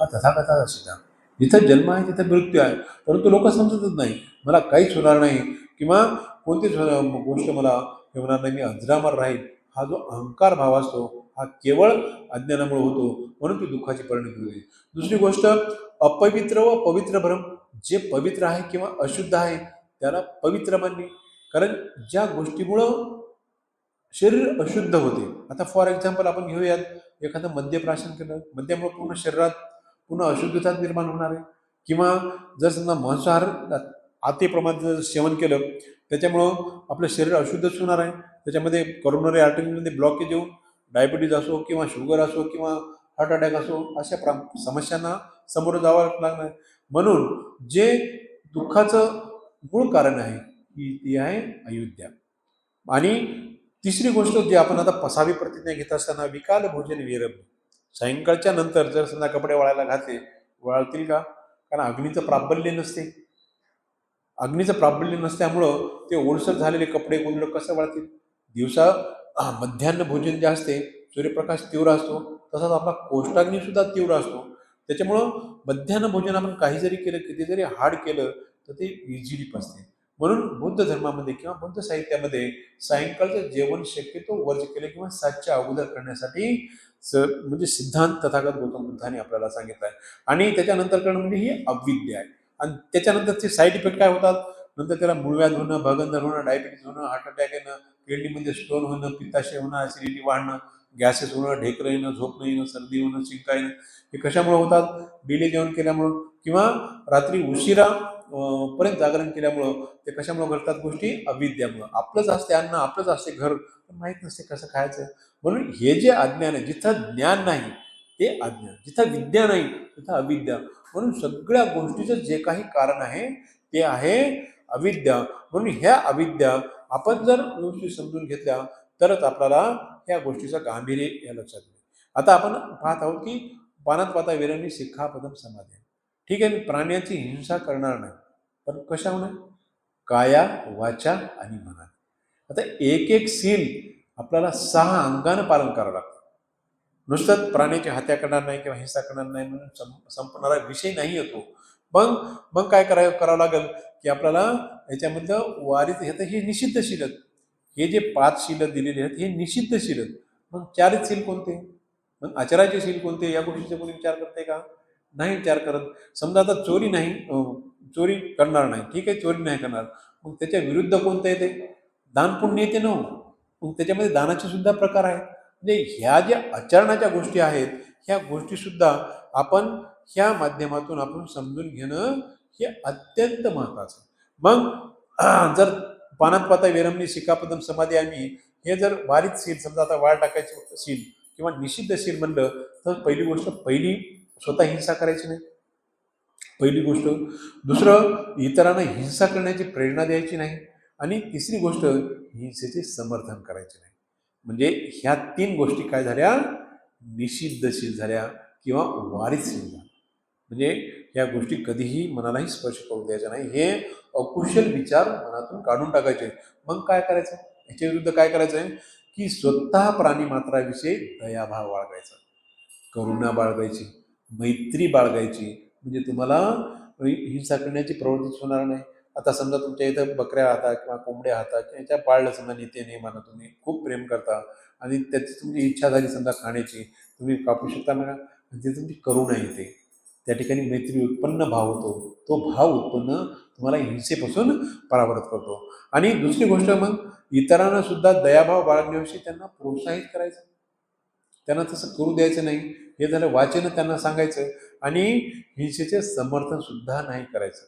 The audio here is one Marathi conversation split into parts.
हा तथागताचा सिद्धांत. जिथं जन्म आहे तिथं मृत्यू आहे, परंतु लोक समजतच नाही. मला काहीच होणार नाही किंवा कोणतीच गोष्ट मला हे होणार नाही, मी अजरामर राहील, हा जो अहंकार भाव असतो हा केवळ अज्ञानामुळे होतो, म्हणून ती दुःखाची परिणती होते. दुसरी गोष्ट, अपवित्र व पवित्र भ्रम. जे पवित्र आहे किंवा अशुद्ध आहे त्याला पवित्र मानणे. कारण ज्या गोष्टीमुळं शरीर अशुद्ध होते, आता फॉर एक्झाम्पल आपण घेऊयात, एखादं मद्यप्राशन केलं, मद्यामुळे पूर्ण शरीरात पूर्ण अशुद्धता निर्माण होणार आहे. किंवा जर समजा मांसाहार अति प्रमाणात जर सेवन केलं, त्याच्यामुळं आपलं शरीर अशुद्धच होणार आहे. त्याच्यामध्ये करोनरी आर्टरीमध्ये ब्लॉकेज येऊन डायबिटीज असो किंवा शुगर असो किंवा हार्ट अटॅक असो, अशा समस्यांना समोर जावं लागणार. म्हणून जे दुःखाचं मूळ कारण आहे ती आहे अयोध्या. आणि तिसरी गोष्ट जी आपण आता पसावी प्रतिज्ञा घेत असताना, विकाल भोजन विरम. सायंकाळच्या नंतर जर समजा कपडे वाळायला घातले, वाळतील का? कारण अग्नीचं प्राबल्य नसते. अग्नीचं प्राबल्य नसल्यामुळं ते ओलसर झालेले कपडे गोंधळ कसं वाळतील? दिवसा मध्यान्ह भोजन जे असते, सूर्यप्रकाश तीव्र असतो, तसाच आपला कोष्टाग्नी सुद्धा तीव्र असतो. त्याच्यामुळं मध्यान्ह भोजन आपण काही जरी केलं, किती जरी हार्ड केलं, तर ते इझिली पचते. म्हणून बौद्ध धर्मामध्ये किंवा बौद्ध साहित्यामध्ये सायंकाळचं जेवण शक्यतो वर्ज केलं किंवा 7च्या अगोदर करण्यासाठी म्हणजे सिद्धांत तथागत गौतम बुद्धाने आपल्याला सांगितलं आहे. आणि त्याच्यानंतर करणं म्हणजे ही अविद्या आहे. आणि त्याच्यानंतरचे साईड इफेक्ट काय होतात? नंतर त्याला मूळव्याध होणं, भगंदर होणं, डायबिटीज होणं, हार्ट अटॅक येणं, किडनीमध्ये स्टोन होणं, पित्ताशय होणं, ॲसिडिटी वाढणं, गॅसेस होणं, ढेकरं येणं, झोप न येणं, सर्दी होणं, शिंका येणं. हे कशामुळे होतात? डिले जेवण केल्यामुळं किंवा रात्री उशिरा पर्यंत जागरण केल्यामुळं. ते कशामुळे घडतात गोष्टी? अविद्यामुळं. आपलंच असते अन्न, आपलंच असते घर, पण माहीत नसते कसं खायचं. म्हणून हे जे अज्ञान आहे, जिथं ज्ञान नाही ते अज्ञान, जिथं विद्या नाही तिथं अविद्या. म्हणून सगळ्या गोष्टीचं जे काही कारण आहे ते आहे अविद्या. म्हणून ह्या अविद्या आपण जर व्यवस्थित समजून घेतल्या तरच आपल्याला ह्या गांभीर्य गांभीर्य या लक्षात येईल. आता आपण पाहत आहोत की पानात पाता विरमी शिखापदम समाधी. ठीक आहे, मी प्राण्याची हिंसा करणार नाही, पण कशामुळे? काया, वाचा आणि मना. आता एक एक सील आपल्याला 6 अंगानं पालन करावं लागतं. नुसतं प्राण्याची हत्या करणार नाही किंवा हिंसा करणार नाही म्हणून संपणारा विषय नाही येतो. मग मग काय करावं लागेल की आपल्याला याच्यामधलं वारीत हे तर हे निषिद्ध शील. हे जे 5 शील दिलेले आहेत हे निषिद्ध शील. मग 4 शील कोणते? मग आचरायचे शील कोणते? या गोष्टीचा कोणी विचार करते का? नाही विचार करत. समजा आता चोरी नाही, चोरी करणार नाही, ठीक आहे, चोरी नाही करणार, मग त्याच्या विरुद्ध कोणतं येते? दान पुण्य येते ना. मग त्याच्यामध्ये दानाचे सुद्धा प्रकार आहेत. म्हणजे ह्या ज्या आचरणाच्या गोष्टी आहेत ह्या गोष्टी सुद्धा आपण ह्या माध्यमातून आपण समजून घेणं हे अत्यंत महत्वाचं. मग जर पानात पाता विरमणी शिखापदम समाधी आम्ही हे जर वारीत शील, समजा आता वाळ टाकायचं शील किंवा निषिद्ध शील म्हणलं, तर पहिली गोष्ट, स्वतः हिंसा करायची नाही, पहिली गोष्ट. दुसरं, इतरांना हिंसा करण्याची प्रेरणा द्यायची नाही. आणि तिसरी गोष्ट, हिंसेचे समर्थन करायचे नाही. म्हणजे ह्या 3 गोष्टी काय झाल्या? निषिद्धशील झाल्या किंवा वारीतशील झाल्या. म्हणजे ह्या गोष्टी कधीही मनालाही स्पर्श करू द्यायच्या नाही. हे अकुशल विचार मनातून काढून टाकायचे. मग काय करायचं? याच्या विरुद्ध काय करायचं आहे की स्वतः प्राणी मात्राविषयी दयाभाव बाळगायचा, करुणा बाळगायची, मैत्री बाळगायची. म्हणजे तुम्हाला हिंसा करण्याची प्रवृत्तीच होणार नाही. आता समजा तुमच्या इथं बकऱ्या राहतात किंवा कोंबड्या राहतात किंवा याच्या पाळलं समजा नेते नेमानं, तुम्ही खूप प्रेम करता आणि त्याची तुमची इच्छा झाली समजा खाण्याची, तुम्ही कापू शकता ना. म्हणजे तुमची करुणा येते, त्या ठिकाणी मैत्री उत्पन्न भाव होतो. तो भाव उत्पन्न तुम्हाला हिंसेपासून परावृत्त करतो. आणि दुसरी गोष्ट, मग इतरांना सुद्धा दयाभाव बाळगण्याविषयी त्यांना प्रोत्साहित करायचं, त्यांना तसं करू द्यायचं नाही. हे झालं वाचन, त्यांना सांगायचं. आणि हिंसेचे समर्थन सुद्धा नाही करायचं.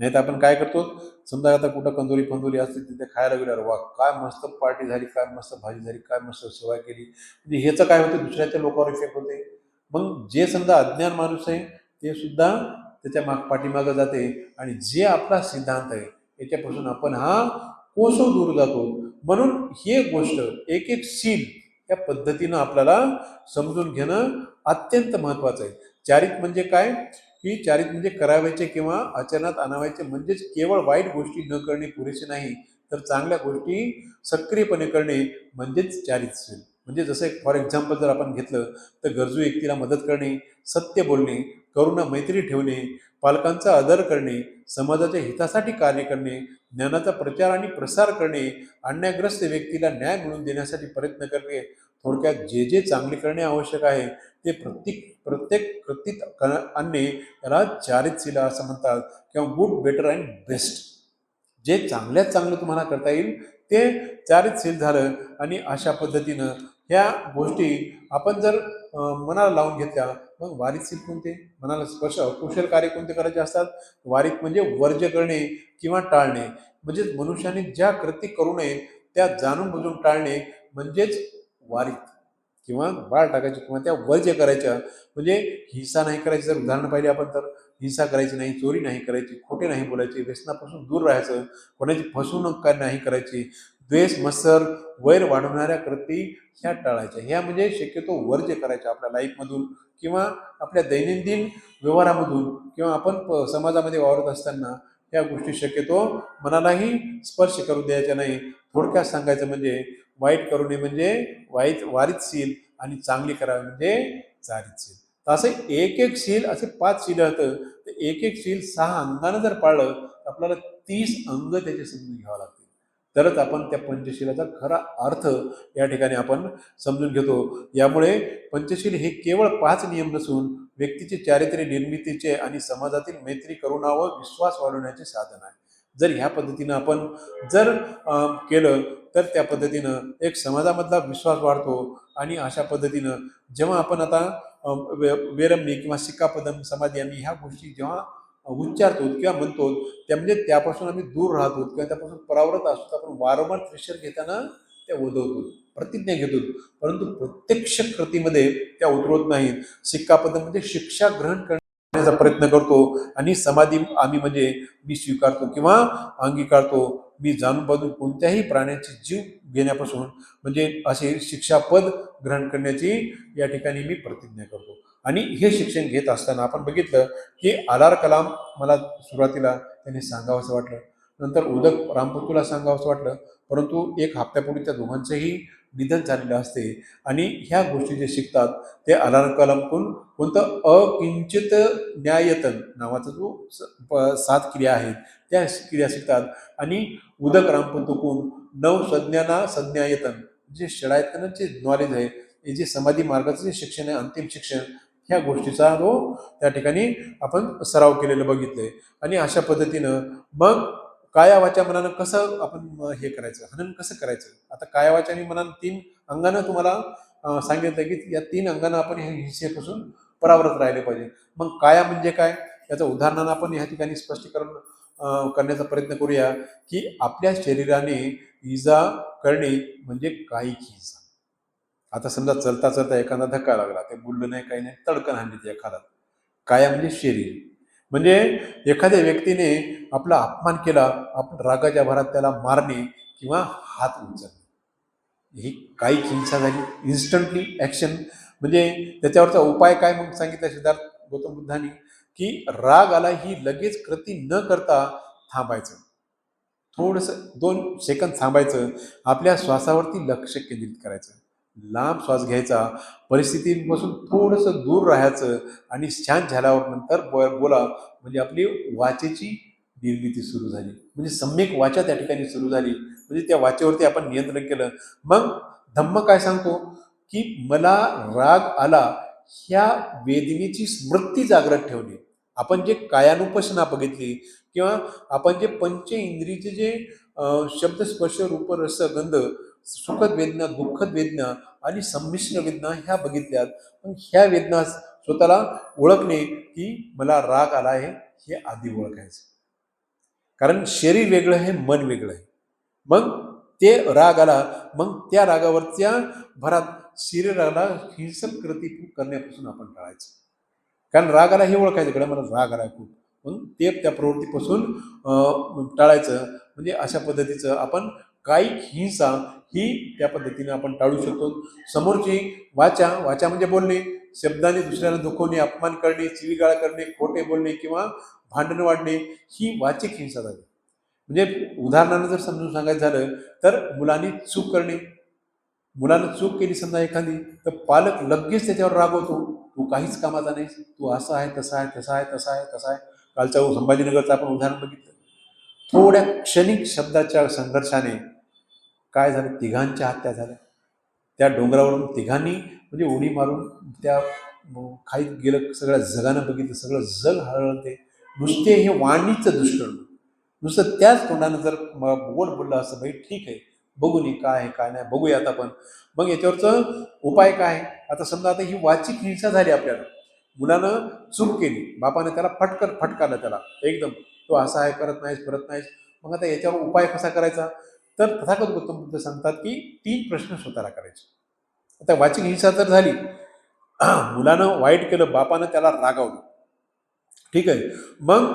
नाही तर आपण काय करतो, समजा आता कुठं कंदोरी फंदोरी असते तिथे खायला गेल्यावर, वा काय मस्त पार्टी झाली, काय मस्त भाजी झाली, काय मस्त सेवा केली, म्हणजे ह्याचं काय होतं? दुसऱ्याच्या लोकांवर इफेक्ट होते. मग जे समजा अज्ञान माणूस आहे ते सुद्धा त्याच्या पाठीमागं जाते. आणि जे आपला सिद्धांत आहे याच्यापासून आपण हा कोसो दूर जातो. म्हणून हे गोष्ट एक एक सील या पद्धतीनं आपल्याला समजून घेणं अत्यंत महत्वाचं आहे. चारित म्हणजे काय? की चारित म्हणजे करावायचे किंवा आचरणात आणावायचे, म्हणजेच केवळ वाईट गोष्टी न करणे पुरेसे नाही, तर चांगल्या गोष्टी सक्रियपणे करणे म्हणजेच चारित्र्य. म्हणजे जसं एक फॉर एक्झाम्पल जर आपण घेतलं तर गरजू व्यक्तीला मदत करणे, सत्य बोलणे, करुणा मैत्री ठेवणे, पालकांचा आदर करणे, समाजाच्या हितासाठी कार्य करणे, ज्ञानाचा प्रचार आणि प्रसार करणे, अन्यायग्रस्त व्यक्तीला न्याय मिळवून देण्यासाठी प्रयत्न करणे, थोडक्यात जे जे चांगले करणे आवश्यक आहे ते प्रत्येक प्रत्येक कृतीत आणणे याला चारित्र्यशील असं म्हणतात किंवा गुड बेटर अँड बेस्ट. जे चांगल्यात चांगलं तुम्हाला करता येईल ते चारित्र्यशील झालं. आणि अशा पद्धतीनं ह्या गोष्टी आपण जर मनाला लावून घेतल्या मग वारीतशील कोणते, मनाला स्पर्श कुशल कार्य कोणते करायचे असतात. वारीत म्हणजे वर्ज्य करणे किंवा टाळणे, म्हणजेच मनुष्याने ज्या कृती करू नये त्या जाणून बुजून टाळणे म्हणजेच वारीत. किंवा बाळ टाकायचे किंवा त्या वर्ज्य करायच्या, म्हणजे हिंसा नाही करायची. जर उदाहरण पाहिजे आपण तर हिंसा करायची नाही, चोरी नाही करायची, खोटे नाही बोलायचे, व्यसनापासून दूर राहायचं, कोणाची फसवणूक काय नाही करायची, द्वेष मत्सर वैर वाढवणाऱ्या कृती ह्या टाळायच्या. ह्या म्हणजे शक्यतो वर्ज्य करायच्या आपल्या लाईफमधून किंवा आपल्या दैनंदिन व्यवहारामधून किंवा आपण समाजामध्ये वावरत असताना ह्या गोष्टी शक्यतो मनालाही स्पर्श करू द्यायच्या नाही. थोडक्यात सांगायचं म्हणजे वाईट करू नये म्हणजे वारीतशील आणि चांगली करावी म्हणजे चारित्र्यशील. तर असे एक एक शील असे 5 शील होतं. तर एक एक शील 6 अंगानं जर पाळलं तर आपल्याला 30 अंग त्याचे समजून घ्यावं लागतील. तरच आपण त्या पंचशीलाचा खरा अर्थ या ठिकाणी आपण समजून घेतो. यामुळे पंचशील हे केवळ 5 नियम नसून व्यक्तीचे चारित्र्य निर्मितीचे आणि समाजातील मैत्री, करुणा व विश्वास वाढवण्याचे साधन आहे. जर ह्या पद्धतीनं आपण जर केलं तर त्या पद्धतीनं एक समाजामधला विश्वास वाढतो. आणि अशा पद्धतीनं जेव्हा आपण आता वेरमणी किंवा सिक्कापदम समाधी आम्ही ह्या गोष्टी जेव्हा उच्चारतो किंवा म्हणतो त्या म्हणजे त्यापासून आम्ही दूर राहतो किंवा त्यापासून परावृत असतो. आपण वारंवार प्रेशर घेताना त्या उदवतो, प्रतिज्ञा घेतो, परंतु प्रत्यक्ष कृतीमध्ये त्या उतरवत नाहीत. सिक्कापदम म्हणजे शिक्षा ग्रहण करण्याचा प्रयत्न करतो आणि समाधी आम्ही म्हणजे मी स्वीकारतो किंवा अंगीकारतो. मी जाणून बाजून कोणत्याही प्राण्याचे जीव घेण्यापासून म्हणजे असे शिक्षापद ग्रहण करण्याची या ठिकाणी मी प्रतिज्ञा करतो. आणि हे शिक्षण घेत असताना आपण बघितलं की आर कलाम मला सुरुवातीला त्यांनी सांगावंसं वाटलं, नंतर उदक रामपुतूला सांगावंसं वाटलं, परंतु एक हप्त्यापूर्वी त्या दोघांचंही निधन झालेलं असते. आणि ह्या गोष्टी जे शिकतात ते आर कलामकडून कोणतं अकिंचित न्यायतन नावाचा जो 7 क्रिया आहेत त्या क्रिया शिकतात. आणि उदक रामपंतकडून नवसंज्ञाना संज्ञायतन जे षडायतनाचे नॉलेज आहे, हे जे समाधी मार्गाचं जे शिक्षण आहे, अंतिम शिक्षण, ह्या गोष्टीचा तो त्या ठिकाणी आपण सराव केलेलं बघितलंय. आणि अशा पद्धतीनं मग काया वाचा मनानं कसं आपण हे करायचं, हनन कसं करायचं. आता काया वाचा आणि मनानं 3 अंगानं तुम्हाला सांगितलं की या 3 अंगानं आपण ह्या हिंसेपासून परावृत राहिले पाहिजे. मग काया म्हणजे काय याचं उदाहरणानं आपण ह्या ठिकाणी स्पष्टीकरण करण्याचा प्रयत्न करूया की आपल्या शरीराने इजा करणे म्हणजे कायिक हिंसा. आता समजा चलता चलता एखादा धक्का लागला, ते बोललं नाही काही नाही, तडकन हाणली त्या एखादा. काया म्हणजे शरीर, म्हणजे एखाद्या व्यक्तीने आपला अपमान केला, आपण रागाच्या भरात त्याला मारणे किंवा हात उचलणे, ही कायिक हिंसा झाली. इन्स्टंटली ॲक्शन म्हणजे त्याच्यावरचा उपाय काय मग सांगितलं सिद्धार्थ गौतम बुद्धांनी की राग आला ही लगेच कृती न करता थांबायचं, थोडंसं 2 सेकंद थांबायचं, आपल्या श्वासावरती लक्ष केंद्रित करायचं, लांब श्वास घ्यायचा, परिस्थितीपासून थोडंसं दूर राहायचं आणि शांत झाल्यावर नंतर बोला, म्हणजे आपली वाचेची निर्मिती सुरू झाली, म्हणजे सम्यक वाचा त्या ठिकाणी सुरू झाली, म्हणजे त्या वाचेवरती आपण नियंत्रण केलं. मग धम्म काय सांगतो की मला राग आला ह्या वेदनेची स्मृती जागृत ठेवणे. आपण जे कायानुपसना बघितली किंवा आपण जे पंच इंद्रियचे जे शब्द स्पर्श रूप रस गंध सुखद वेदना दुःखद वेदना आणि संमिश्र वेदना ह्या बघितल्यात. पण ह्या वेदना स्वतःला ओळखणे की मला राग आला आहे हे आधी ओळखायचं, कारण शरीर वेगळं आहे, मन वेगळं आहे. मग ते राग आला, मग त्या रागावरच्या भरात शरीराला हिंसक कृती करण्यापासून आपण टाळायचं, कारण रागाला हे ओळखायचं कडे मला राग आला खूप, मग ते त्या प्रवृत्तीपासून टाळायचं. म्हणजे अशा पद्धतीचं आपण कायिक हिंसा ही त्या पद्धतीने आपण टाळू शकतो. समोरची वाचा, वाचा म्हणजे बोलणे, शब्दाने दुसऱ्याला दुखवणे, अपमान करणे, शिवीगाळ करणे, खोटे बोलणे किंवा भांडण वाढणे, ही वाचिक हिंसा झाली. म्हणजे उदाहरणानं जर समजून सांगायचं झालं तर मुलांनी चूक करणे, मुलानं चूक केली समजा एखादी, तर पालक लगेच त्याच्यावर रागवतो, तू काहीच कामाचा नाहीस, तू असं आहे, तसं आहे, तसं आहे, तसं आहे, तसं आहे. कालचं संभाजीनगरचं आपण उदाहरण बघितलं. थोड्या क्षणिक शब्दाच्या संघर्षाने काय झालं, तिघांच्या हत्या झाल्या. त्या डोंगरावरून तिघांनी म्हणजे उडी मारून त्या खाईत गेलं. सगळ्या जगानं बघितलं, सगळं जग हरवलं. ते नुसते हे वाणीचं दुष्कर्म, नुसतं त्याच तोंडानं जर गोड बोललं असं, भाई ठीक आहे, बघू नये काय आहे काय नाही, बघूया आता आपण. मग याच्यावरचं उपाय काय आहे? आता समजा आता ही वाचिक हिंसा झाली आपल्याला, मुलानं चूक केली, बापाने त्याला फटकारलं त्याला एकदम, तो असा आहे, करत नाहीस. मग आता याच्यावर उपाय कसा करायचा? तर तथागत गौतम बुद्ध सांगतात की 3 प्रश्न स्वतःला करायचे. आता वाचिक हिंसा जर झाली, मुलानं वाईट केलं, बापानं त्याला रागावलं, ठीक आहे. मग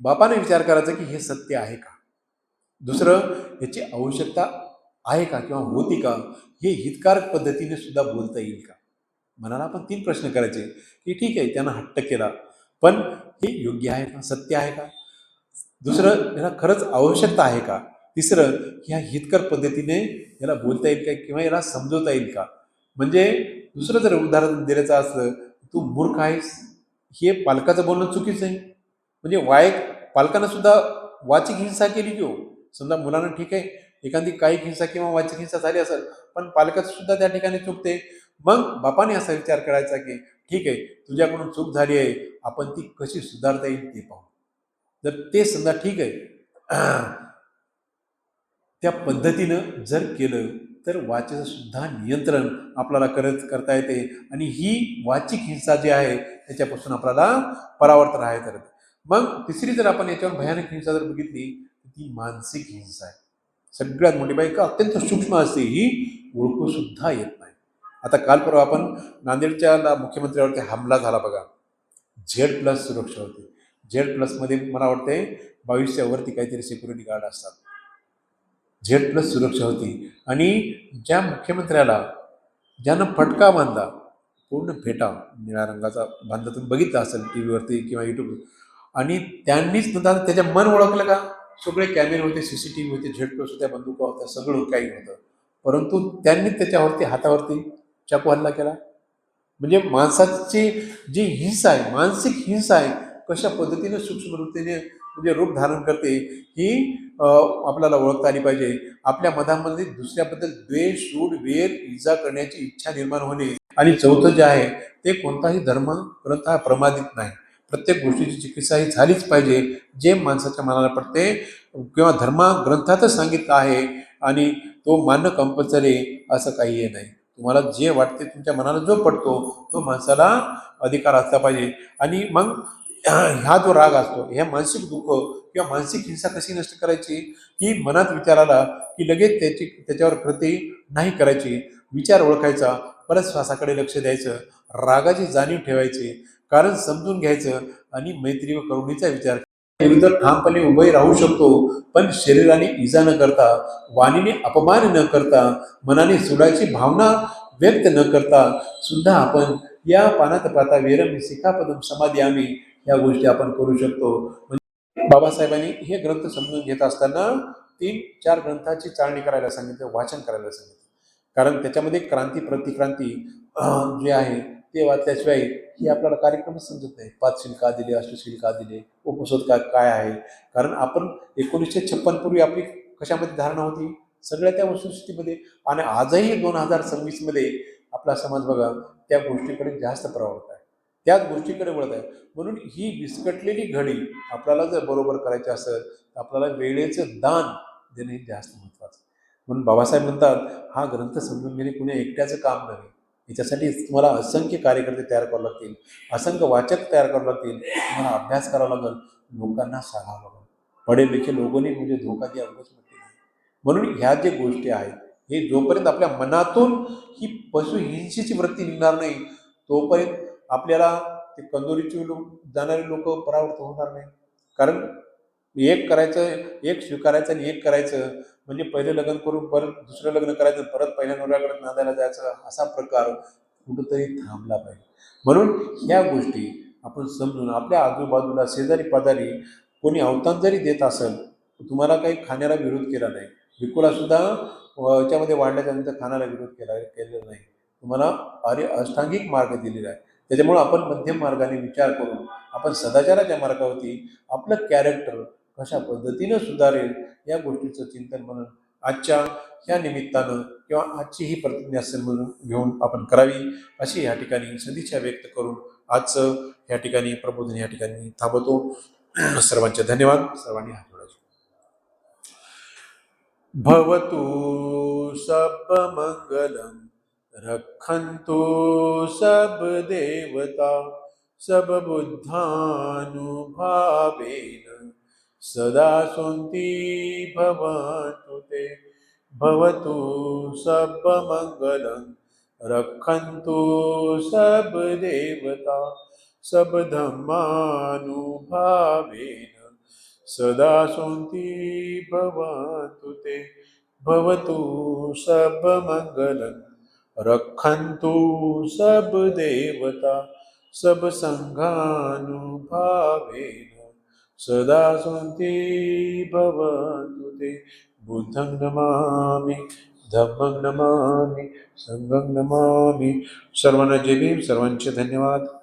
बापाने विचार करायचा की हे सत्य आहे का? दुसरं, याची आवश्यकता आहे का किंवा होती का? हे हितकारक पद्धतीने सुद्धा बोलता येईल का? मनाला आपण 3 प्रश्न करायचे की ठीक आहे, त्यानं हट्ट केला, पण हे योग्य आहे का? सत्य आहे का? दुसरं, याला खरंच आवश्यकता आहे का? तिसरं, ह्या हितकर पद्धतीने याला बोलता येईल का किंवा याला समजवता येईल का? म्हणजे दुसरं जर उदाहरण द्यायचं असलं, तू मूर्ख आहेस, हे पालकाचं बोलणं चुकीचं आहे. म्हणजे पालकानं सुद्धा वाचिक हिंसा केली की हो. समजा मुलानं ठीक आहे, एखादी कायिक हिंसा किंवा वाचिक हिंसा झाली असेल, पण पालकाचं सुद्धा त्या ठिकाणी चुकते. मग बापाने असा विचार करायचा की ठीक आहे, तुझ्याकडून चूक झाली आहे, आपण ती कशी सुधारता येईल ते पाहू. जर ते समजा ठीक आहे, त्या पद्धतीनं जर केलं, तर वाचेचं सुद्धा नियंत्रण आपल्याला करता येते आणि ही वाचिक हिंसा जी आहे त्याच्यापासून आपल्याला परावर्त राहायचं ठरते. मग तिसरी जर आपण याच्यावर भयानक हिंसा जर बघितली, तर ती मानसिक हिंसा आहे. सगळ्यात मोठी बाई का अत्यंत सूक्ष्म असते, ही ओळखू सुद्धा येत नाही. आता काल परवा आपण नांदेडच्या मुख्यमंत्र्यावरती हमला झाला बघा, Z+ सुरक्षा होती. Z+मध्ये मला वाटते 2200 वरती काहीतरी सिक्युरिटी गार्ड असतात. Z+ सुरक्षा होती आणि ज्या मुख्यमंत्र्याला ज्यानं फटका बांधला, पूर्ण फेटा निळ्या रंगाचा बांधला, तुम्ही बघितलं असेल टी व्हीवरती किंवा युट्यूब, आणि त्यांनीच नंतर त्याच्या मन ओळखलं का? सगळे कॅमेरे होते, CCTV होते, Z+ होत्या, बंदुका होत्या, सगळं काही होतं, परंतु त्यांनी त्याच्यावरती हातावरती चाकू हल्ला केला. म्हणजे माणसाची जी हिंसा आहे, मानसिक हिंसा आहे, कशा पद्धतीने सूक्ष्मरीतीने म्हणजे रूप धारण करते, ही आपल्याला ओळखता आली पाहिजे. आपल्या मनामध्ये दुसऱ्याबद्दल द्वेष, सूड, वेर, इजा करण्याची इच्छा निर्माण होणे. आणि चौथं जे आहे, ते कोणताही धर्म ग्रंथ हा प्रमादित नाही. प्रत्येक गोष्टीची चिकित्सा ही झालीच पाहिजे, जे माणसाच्या मनाला पडते किंवा ग्रंथातच सांगितलं आहे, आणि तो मानणं कंपल्सरी असं काही हे नाही. तुम्हाला जे वाटते, तुमच्या मनाला जो पडतो, तो माणसाला अधिकार असला पाहिजे. आणि मग हा जो राग असतो, ह्या मानसिक दुःख किंवा मानसिक हिंसा कशी नष्ट करायची, ही मनात विचार आला की लगेच त्याच्यावर कृती नाही करायची. विचार ओळखायचा, परत श्वासाकडे लक्ष द्यायचं, रागाची जाणीव ठेवायची, कारण समजून घ्यायचं आणि मैत्री व करुणीचा विचार विरुद्ध ठामपणे उभे राहू शकतो, पण शरीराने इजा न करता, वाणीने अपमान न करता, मनाने सुडाची भावना व्यक्त न करता सुद्धा आपण या पानात पाता वेरम शिखापदम समाधी आम्ही, या गोष्टी आपण करू शकतो. म्हणजे बाबासाहेबांनी हे ग्रंथ समजून घेत असताना 3-4 ग्रंथाची चाळणी करायला सांगितलं, वाचन करायला सांगितलं. कारण त्याच्यामध्ये क्रांती प्रतिक्रांती जे आहे ते वाचल्याशिवाय ही आपल्याला कार्यक्रमच समजत नाही. 5 शील का दिले, अष्टशील का दिले, उपसद काय आहे. कारण आपण 1956 पूर्वी आपली कशामध्ये धारणा होती, सगळ्या त्या वस्तुस्थितीमध्ये, आणि आजही 2026मध्ये आपला समाज बघा त्या गोष्टीकडे जास्त प्रवृत्त आहे, त्याच गोष्टीकडे वळत आहे. म्हणून ही विस्कटलेली घडी आपल्याला जर बरोबर करायची असेल, तर आपल्याला वेळेचं दान देणे हे जास्त महत्त्वाचं. म्हणून बाबासाहेब म्हणतात, हा ग्रंथ समजून घेणे कुणी एकट्याचं काम नाही. याच्यासाठी तुम्हाला असंख्य कार्यकर्ते तयार करावे लागतील, असंख्य वाचक तयार करावे लागतील, तुम्हाला अभ्यास करावा लागेल, लोकांना सांगावं लागेल. पढे लिखे लोगोनी म्हणजे धोका दिया उगाच म्हटले नाही. म्हणून ह्या ज्या गोष्टी आहेत, हे जोपर्यंत आपल्या मनातून ही पशुहिंसेची वृत्ती निघणार नाही, तोपर्यंत आपल्याला ते कंदोरीचे जाणारे लोक परावृत्त होणार नाही. कारण एक करायचं, एक स्वीकारायचं आणि एक करायचं, म्हणजे पहिलं लग्न करून परत दुसरं लग्न करायचं, परत पहिल्या नवऱ्याकडे नांदायला जायचं, असा प्रकार कुठंतरी थांबला पाहिजे. म्हणून ह्या गोष्टी आपण समजून आपल्या आजूबाजूला शेजारी पाजारी कोणी अवतान जरी देत असेल, तुम्हाला काही खाण्याला विरोध केला नाही, विकूला सुद्धा याच्यामध्ये वाढल्याच्या नंतर खानाला विरोध केलेला नाही. तुम्हाला अष्टांगिक मार्ग दिलेला आहे. त्याच्यामुळं आपण मध्यम मार्गाने विचार करून आपण सदाचाराच्या मार्गावरती आपलं कॅरेक्टर कशा पद्धतीनं सुधारेल या गोष्टीचं चिंतन म्हणून आजच्या ह्या निमित्तानं किंवा आजची ही प्रतिज्ञा असेल म्हणून घेऊन आपण करावी अशी या ठिकाणी सदिच्छा व्यक्त करून आजचं या ठिकाणी प्रबोधन या ठिकाणी थांबवतो. सर्वांचे धन्यवाद. सर्वांनी हात जोडायचे. भवतु सब मंगलम रक्षन्तु सब देवता सब बुद्धानुभावेन सदा सन्ति भवन्तु ते. भवतु सब मंगलम रक्षन्तु सब देवता सब धम्मानुभावेन सदा सन्ति भवन्तु ते. भवतु सब मंगलम रक्षन्तु सब देवता सब संघानुभावेन सदा सन्ति भवन्तु ते. बुद्धं नमामि, धम्मं नमामि, संघं नमामि. सर्वांना जय भीम. सर्वांचे धन्यवाद.